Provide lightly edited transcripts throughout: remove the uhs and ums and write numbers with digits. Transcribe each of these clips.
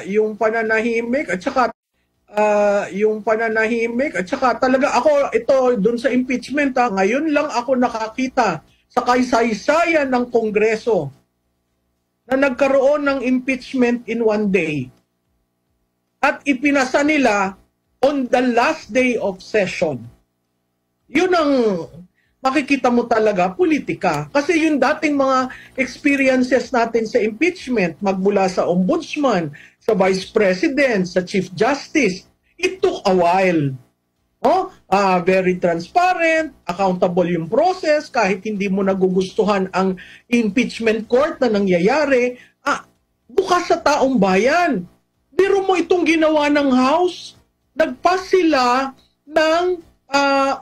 yung pananahimik at saka talaga ako ito dun sa impeachment ngayon lang ako nakakita sa kaysaysayan ng Kongreso na nagkaroon ng impeachment in one day at ipinasa nila on the last day of session. Yun ang makikita mo talaga, politika. Kasi yung dating mga experiences natin sa impeachment, magmula sa ombudsman, sa vice president, sa chief justice, it took a while. Very transparent, accountable yung process, kahit hindi mo nagugustuhan ang impeachment court na nangyayari, bukas sa taong bayan. Biro mo itong ginawa ng House, nagpass sila ng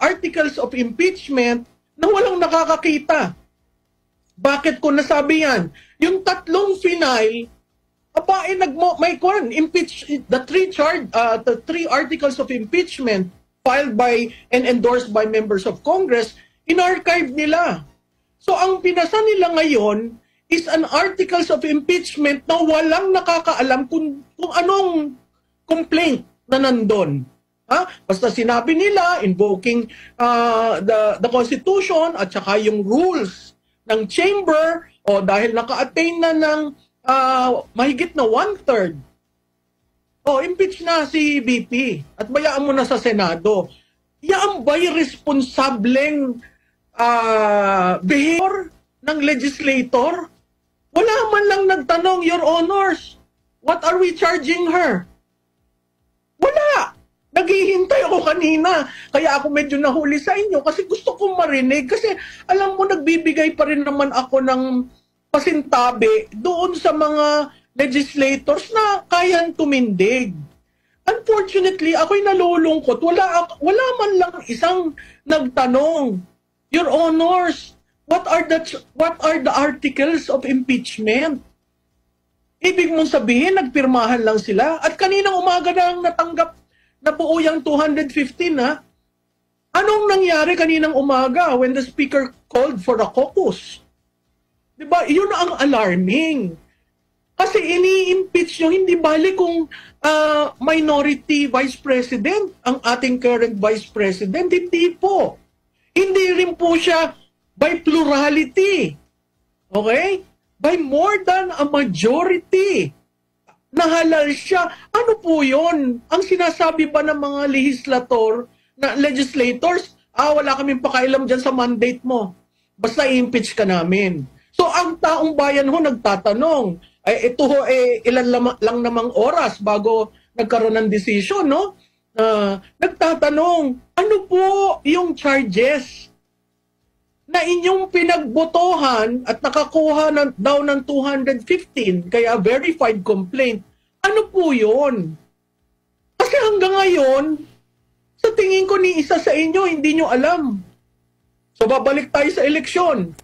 articles of impeachment na walang nakakakita. Bakit ko nasabi yan? Yung tatlong final, the three articles of impeachment filed by and endorsed by members of Congress, in-archive nila. So ang pinasa nila ngayon is an articles of impeachment na walang nakakaalam kung anong complaint na nandun. Basta sinabi nila, invoking the Constitution at saka yung rules ng chamber, dahil naka-attain na ng mahigit na 1/3. Impeach na si VP at bayaan mo na sa Senado. Yan ba'y responsableng behavior ng legislator? Wala man lang nagtanong, Your Honors, what are we charging her? Wala! Naghihintay ako kanina. Kaya ako medyo nahuli sa inyo kasi gusto kong marinig. Kasi alam mo, nagbibigay pa rin naman ako ng pasintabi doon sa mga legislators na kayang tumindig. Unfortunately, ako'y nalulungkot. Wala man lang isang nagtanong, Your Honors, what are the articles of impeachment? Ibig mong sabihin, nagpirmahan lang sila at kaninang umaga na natanggap na buo yung 215 Anong nangyari kaninang umaga when the speaker called for a caucus? Diba? Yun ang alarming. Kasi ini-impeach nyo, hindi bali kung minority vice president ang ating current vice president. Hindi po. Hindi rin po siya by plurality. Okay? By more than a majority. Nahalal siya. Ano po yun? Ang sinasabi ba ng mga legislators, wala kaming pakailam dyan sa mandate mo. Basta i-impeach ka namin. So, ang taong bayan ho nagtatanong, ilan lang namang oras bago nagkaroon ng decision, no? Nagtatanong, ano po yung charges na inyong pinagbotohan at nakakuha daw ng 215, kaya verified complaint. Ano po yun? Kasi hanggang ngayon, sa tingin ko ni isa sa inyo, hindi nyo alam. So babalik tayo sa eleksyon.